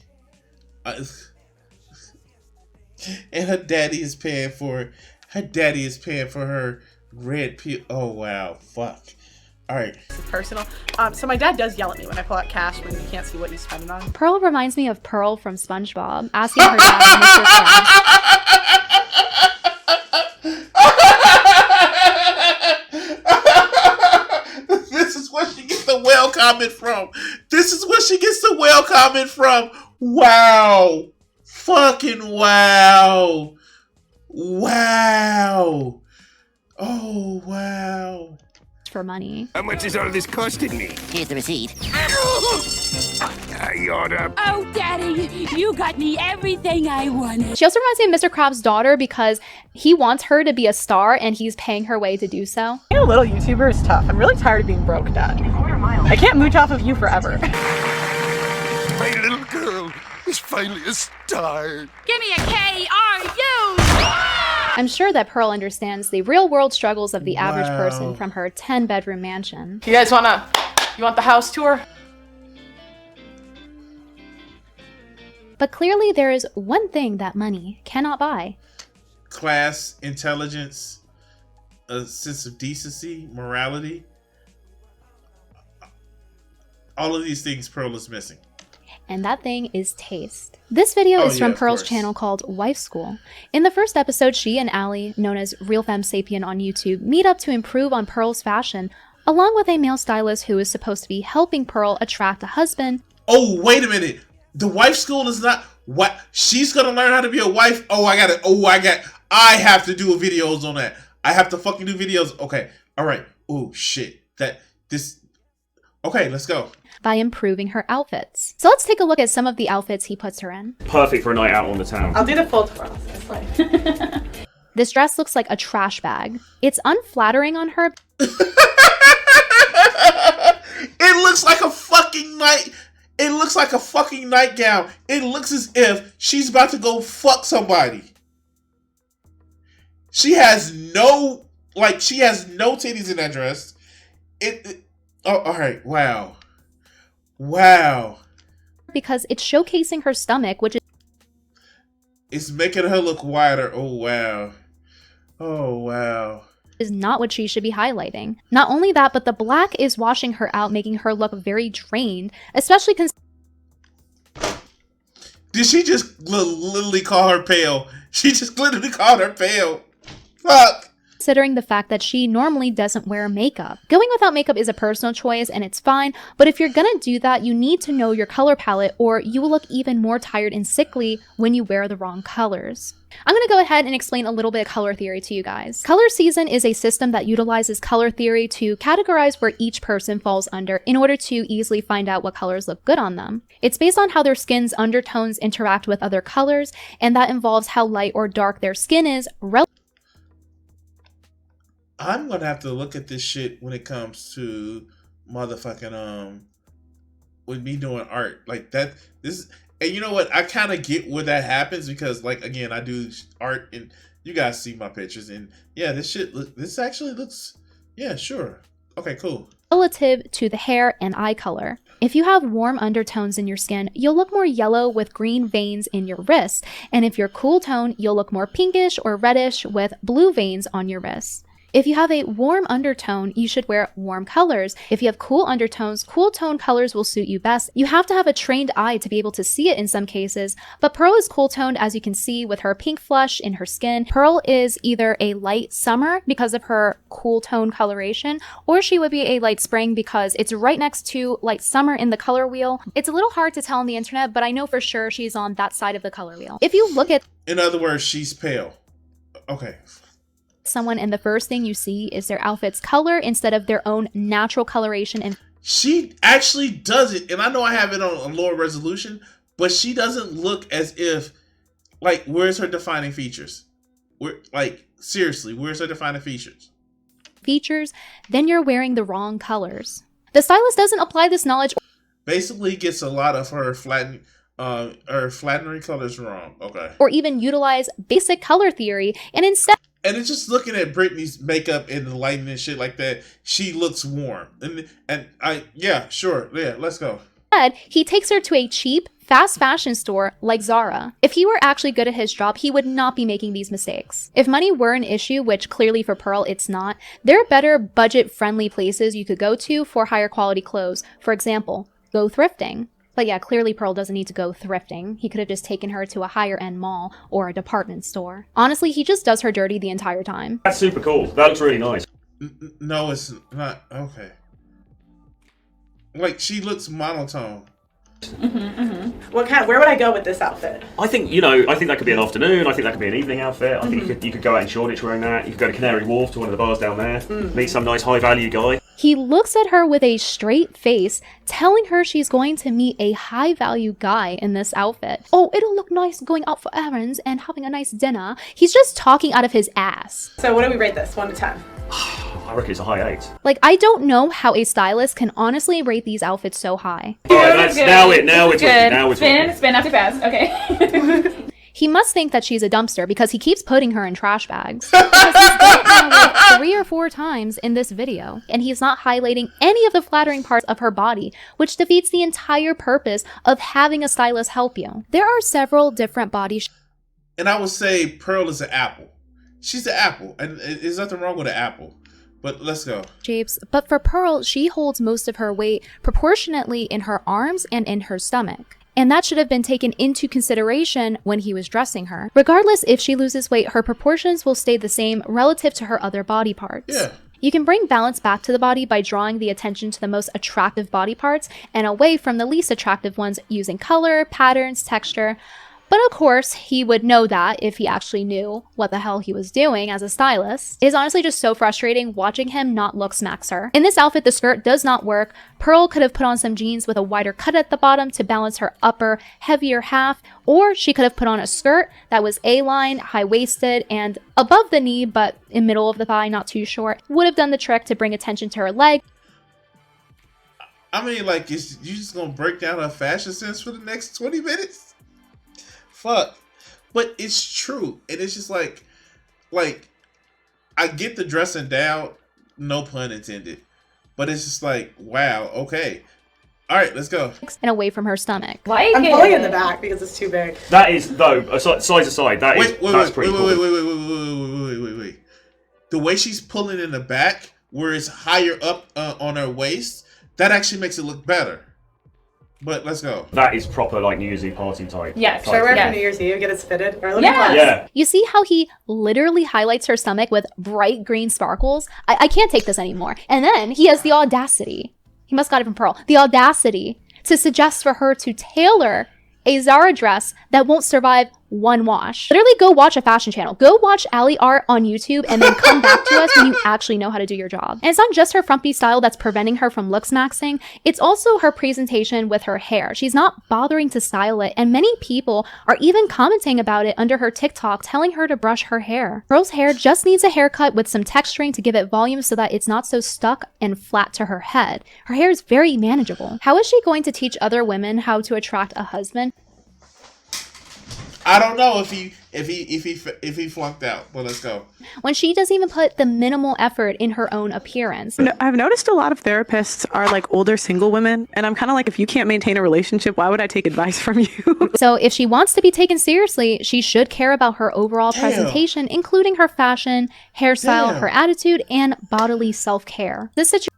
And her daddy is paying for her red pill. Oh wow, fuck. All right. This is personal. So my dad does yell at me when I pull out cash when you can't see what you spend it on. Pearl reminds me of Pearl from SpongeBob asking her dad, Mr. Krabs. Comment from. This is where she gets the well comment from. Wow. Fucking wow. Wow. Oh, wow. For money. How much is all this costing me? Here's the receipt. I oughta... Oh, Daddy, you got me everything I wanted. She also reminds me of Mr. Krabs' daughter because he wants her to be a star and he's paying her way to do so. Being a little YouTuber is tough. I'm really tired of being broke, Dad. I can't mooch off of you forever. My little girl is finally a star. Give me a K-R-U! I'm sure that Pearl understands the real-world struggles of the average person from her 10-bedroom mansion. You guys you want the house tour? But clearly there is one thing that money cannot buy. Class, intelligence, a sense of decency, morality. All of these things Pearl is missing. And that thing is taste. This video is from Pearl's channel called Wife School. In the first episode, she and Allie, known as Real Femme Sapien on YouTube, meet up to improve on Pearl's fashion, along with a male stylist who is supposed to be helping Pearl attract a husband. Oh, wait a minute. The wife school is not what she's gonna learn how to be a wife. I have to do videos on that. I have to fucking do videos. Okay. All right. Oh shit. Okay, let's go. By improving her outfits. So let's take a look at some of the outfits he puts her in. Perfect for a night out on the town. I'll do the full twirl. This dress looks like a trash bag. It's unflattering on her. It looks like a fucking fucking nightgown. It looks as if she's about to go fuck somebody. She has no titties in that dress. Oh, all right. Wow. Because it's showcasing her stomach, which is It's making her look wider. Oh, wow. Is not what she should be highlighting. Not only that, but the black is washing her out, making her look very drained, especially Did she just literally call her pale? She just literally called her pale. Fuck. considering the fact that she normally doesn't wear makeup. Going without makeup is a personal choice and it's fine, but if you're gonna do that, you need to know your color palette or you will look even more tired and sickly when you wear the wrong colors. I'm going to go ahead and explain a little bit of color theory to you guys. Color season is a system that utilizes color theory to categorize where each person falls under in order to easily find out what colors look good on them. It's based on how their skin's undertones interact with other colors, and that involves how light or dark their skin is I'm going to have to look at this shit when it comes to motherfucking, with me doing art. Like that, and you know what? I kind of get where that happens because, like, again, I do art and you guys see my pictures and yeah, this actually looks, yeah, sure. Okay, cool. Relative to the hair and eye color. If you have warm undertones in your skin, you'll look more yellow with green veins in your wrists. And if you're cool tone, you'll look more pinkish or reddish with blue veins on your wrists. If you have a warm undertone, you should wear warm colors. If you have cool undertones, cool tone colors will suit you best. You have to have a trained eye to be able to see it in some cases, but Pearl is cool toned as you can see with her pink flush in her skin. Pearl is either a light summer because of her cool tone coloration, or she would be a light spring because it's right next to light summer in the color wheel. It's a little hard to tell on the internet, but I know for sure she's on that side of the color wheel. If you look at, in other words, she's pale. Okay. Someone and the first thing you see is their outfit's color instead of their own natural coloration. And she actually does it, and I know I have it on a lower resolution, but she doesn't look as if, like, where's her defining features? Seriously, where's her defining features? Then you're wearing the wrong colors. The stylist doesn't apply this knowledge. Basically gets a lot of her flattening colors wrong. Okay. Or even utilize basic color theory, and instead. And it's just looking at Britney's makeup and the lighting and shit like that. She looks warm, let's go. Instead, he takes her to a cheap, fast fashion store like Zara. If he were actually good at his job, he would not be making these mistakes. If money were an issue, which clearly for Pearl it's not, there are better budget-friendly places you could go to for higher quality clothes. For example, go thrifting. But yeah, clearly Pearl doesn't need to go thrifting. He could have just taken her to a higher end mall or a department store. Honestly, he just does her dirty the entire time. That's super cool. That looks really nice. No, it's not. Okay. Like, she looks monotone. Where would I go with this outfit? I think that could be an afternoon. I think that could be an evening outfit. I think you could go out in Shoreditch wearing that. You could go to Canary Wharf to one of the bars down there. Meet some nice high value guy. He looks at her with a straight face, telling her she's going to meet a high value guy in this outfit. Oh, it'll look nice going out for errands and having a nice dinner. He's just talking out of his ass. So what do we rate this? 1 to 10? I reckon it's a high 8. Like, I don't know how a stylist can honestly rate these outfits so high. Alright, now we're talking. Spin after pass. Okay. He must think that she's a dumpster because he keeps putting her in trash bags. Because he's done it now like 3 or 4 times in this video, and he's not highlighting any of the flattering parts of her body, which defeats the entire purpose of having a stylist help you. There are several different body and I would say Pearl is an apple. She's an apple, and there's nothing wrong with an apple. But let's go. Shapes. But for Pearl, she holds most of her weight proportionately in her arms and in her stomach. And that should have been taken into consideration when he was dressing her. Regardless if she loses weight, her proportions will stay the same relative to her other body parts. Yeah. You can bring balance back to the body by drawing the attention to the most attractive body parts and away from the least attractive ones using color, patterns, texture. But of course, he would know that if he actually knew what the hell he was doing as a stylist. It is honestly just so frustrating watching him not look smacks her. In this outfit, the skirt does not work. Pearl could have put on some jeans with a wider cut at the bottom to balance her upper, heavier half, or she could have put on a skirt that was A-line, high-waisted, and above the knee, but in middle of the thigh, not too short. Would have done the trick to bring attention to her leg. I mean, like, is you just gonna break down her fashion sense for the next 20 minutes? Fuck. But it's true. And it's just like, I get the dressing down, no pun intended. But it's just like, wow, okay. All right, let's go. And away from her stomach. I'm pulling in the back because it's too big. That is, though, size aside, that's pretty cool. Wait. The way she's pulling in the back, where it's higher up on her waist, that actually makes it look better. But let's go. That is proper, like, New Year's Eve party type. Yes. Should I wear it for New Year's Eve? Get it fitted? Or Yeah. You see how he literally highlights her stomach with bright green sparkles? I can't take this anymore. And then he has the audacity. He must got it from Pearl. The audacity to suggest for her to tailor a Zara dress that won't survive one wash. Literally go watch a fashion channel. Go watch Ali Art on YouTube and then come back to us when you actually know how to do your job. And it's not just her frumpy style that's preventing her from looks maxing. It's also her presentation with her hair. She's not bothering to style it, and many people are even commenting about it under her TikTok, telling her to brush her hair. Pearl's hair just needs a haircut with some texturing to give it volume so that it's not so stuck and flat to her head. Her hair is very manageable. How is she going to teach other women how to attract a husband? I don't know if he flunked out, but let's go. When she doesn't even put the minimal effort in her own appearance. I've noticed a lot of therapists are like older single women, and I'm kind of like, if you can't maintain a relationship, why would I take advice from you? So if she wants to be taken seriously, she should care about her overall presentation, including her fashion, hairstyle, her attitude, and bodily self-care. This situation.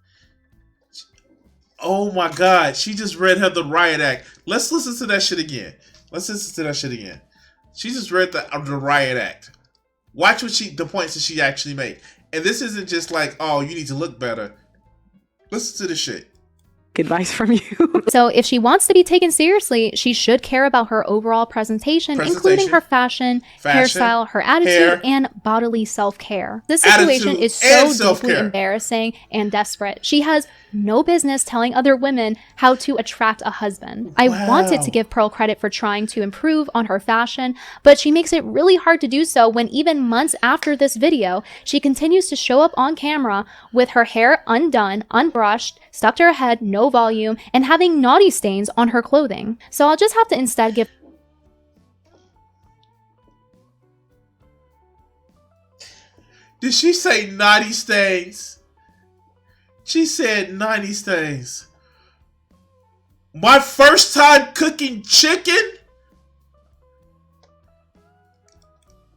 Oh my God, she just read her the riot act. Let's listen to that shit again. She just read the riot act. Watch the points that she actually made. And this isn't just like, oh, you need to look better. Listen to the shit. Advice from you. So if she wants to be taken seriously, she should care about her overall presentation, including her fashion, hairstyle, her attitude, and bodily self-care. This situation is so deeply embarrassing and desperate. She has no business telling other women how to attract a husband. I wanted to give Pearl credit for trying to improve on her fashion, but she makes it really hard to do so when even months after this video, she continues to show up on camera with her hair undone, unbrushed, stuck to her head, no volume, and having naughty stains on her clothing. So I'll just have to instead give... Did she say naughty stains? She said naughty stains. My first time cooking chicken?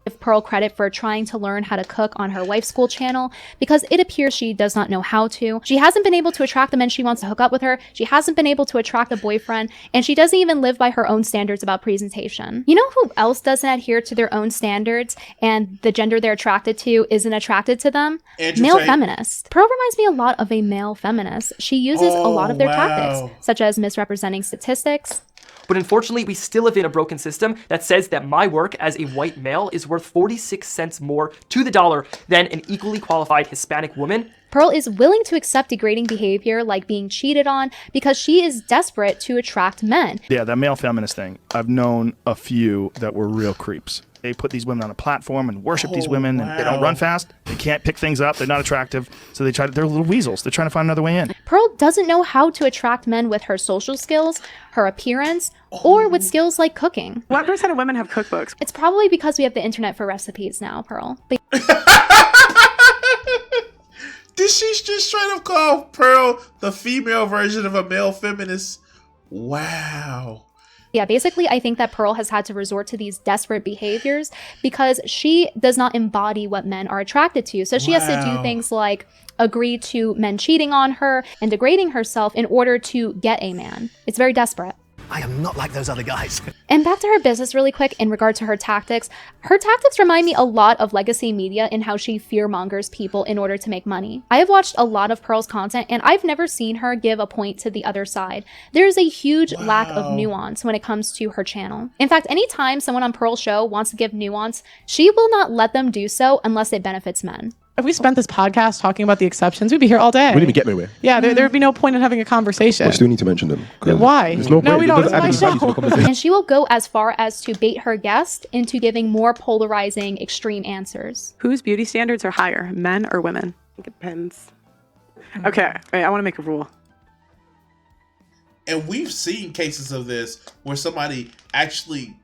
Give Pearl credit for trying to learn how to cook on her wife's school channel because it appears she does not know how to. She hasn't been able to attract the men she wants to hook up with her. She hasn't been able to attract a boyfriend, and she doesn't even live by her own standards about presentation. You know who else doesn't adhere to their own standards and the gender they're attracted to isn't attracted to them? Male feminists. Pearl reminds me a lot of a male feminist. She uses a lot of their tactics, such as misrepresenting statistics. But unfortunately, we still live in a broken system that says that my work as a white male is worth 46 cents more to the dollar than an equally qualified Hispanic woman. Pearl is willing to accept degrading behavior like being cheated on because she is desperate to attract men. Yeah, that male feminist thing. I've known a few that were real creeps. They put these women on a platform and worship these women, and they don't run fast. They can't pick things up. They're not attractive. So they're little weasels. They're trying to find another way in. Pearl doesn't know how to attract men with her social skills, her appearance, or with skills like cooking. What percent of women have cookbooks? It's probably because we have the internet for recipes now, Pearl. Did she just try to call Pearl the female version of a male feminist? Wow. Yeah, basically, I think that Pearl has had to resort to these desperate behaviors because she does not embody what men are attracted to. So she has to do things like agree to men cheating on her and degrading herself in order to get a man. It's very desperate. I am not like those other guys. And back to her business really quick in regard to her tactics. Her tactics remind me a lot of legacy media in how she fear-mongers people in order to make money. I have watched a lot of Pearl's content and I've never seen her give a point to the other side. There's a huge lack of nuance when it comes to her channel. In fact, anytime someone on Pearl's show wants to give nuance, she will not let them do so unless it benefits men. If we spent this podcast talking about the exceptions, we'd be here all day. We didn't even get nowhere. Yeah, there would be no point in having a conversation. We still need to mention them. Why? There's no point. We don't. It's my show. And she will go as far as to bait her guest into giving more polarizing, extreme answers. Whose beauty standards are higher, men or women? It depends. Okay, wait, I want to make a rule. And we've seen cases of this where somebody actually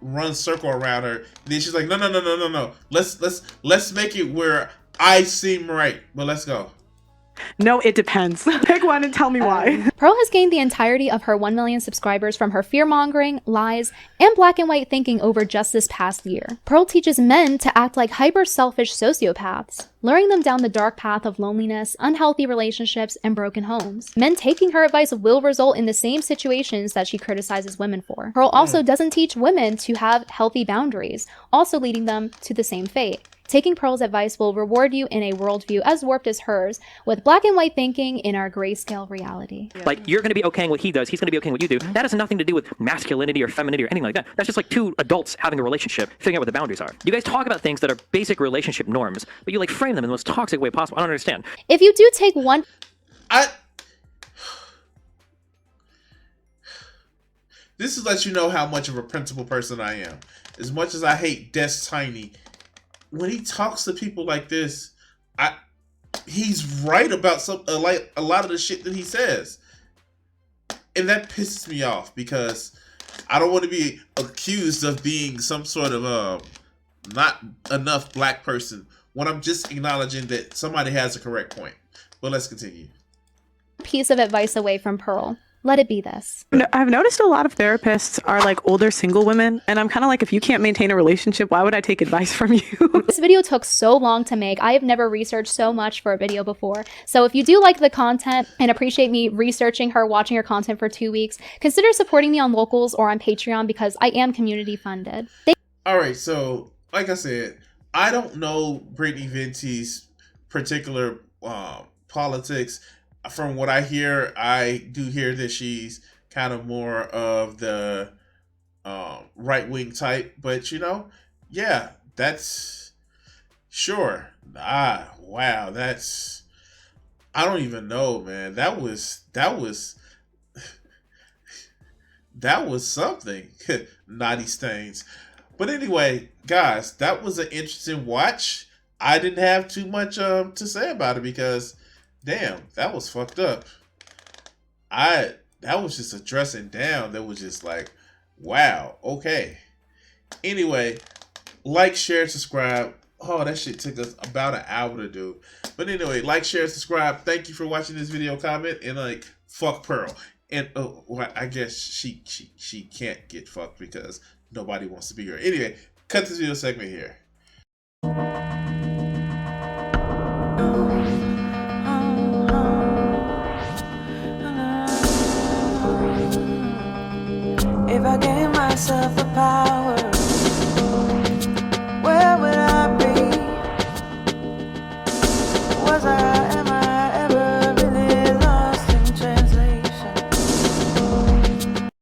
runs circle around her. And then she's like, no. Let's make it where I seem right. But let's go. No, it depends. Pick one and tell me why. Pearl has gained the entirety of her 1 million subscribers from her fear-mongering, lies, and black and white thinking over just this past year. Pearl teaches men to act like hyper-selfish sociopaths, luring them down the dark path of loneliness, unhealthy relationships, and broken homes. Men taking her advice will result in the same situations that she criticizes women for. Pearl also doesn't teach women to have healthy boundaries, also leading them to the same fate. Taking Pearl's advice will reward you in a worldview as warped as hers, with black and white thinking in our grayscale reality. Like, you're going to be okaying what he does, he's going to be okaying what you do. That has nothing to do with masculinity or femininity or anything like that. That's just like two adults having a relationship, figuring out what the boundaries are. You guys talk about things that are basic relationship norms, but you like frame them in the most toxic way possible. I don't understand. If you do take one... This is let you know how much of a principled person I am. As much as I hate Des Tiny, when he talks to people like this, he's right about a lot of the shit that he says. And that pisses me off because I don't want to be accused of being some sort of not enough black person when I'm just acknowledging that somebody has a correct point. But let's continue. Piece of advice away from Pearl. Let it be this. I've noticed a lot of therapists are like older single women, and I'm kind of like, if you can't maintain a relationship, why would I take advice from you? This video took so long to make. I have never researched so much for a video before. So if you do like the content and appreciate me researching her, watching her content for 2 weeks, consider supporting me on Locals or on Patreon because I am community funded. All right, so like I said, I don't know Brittany Venti's particular politics. From what I hear, I do hear that she's kind of more of the right-wing type. But, yeah, that's... Sure. Wow, that's... I don't even know, man. That was something. Naughty stains. But anyway, guys, that was an interesting watch. I didn't have too much to say about it because... Damn, that was fucked up. That was just a dressing down that was just like, wow, okay. Anyway, like, share, subscribe. Oh, that shit took us about an hour to do. But anyway, like, share, subscribe. Thank you for watching this video, comment, and like, fuck Pearl. And well, I guess she can't get fucked because nobody wants to be her. Anyway, cut this video segment here. If I gave myself the power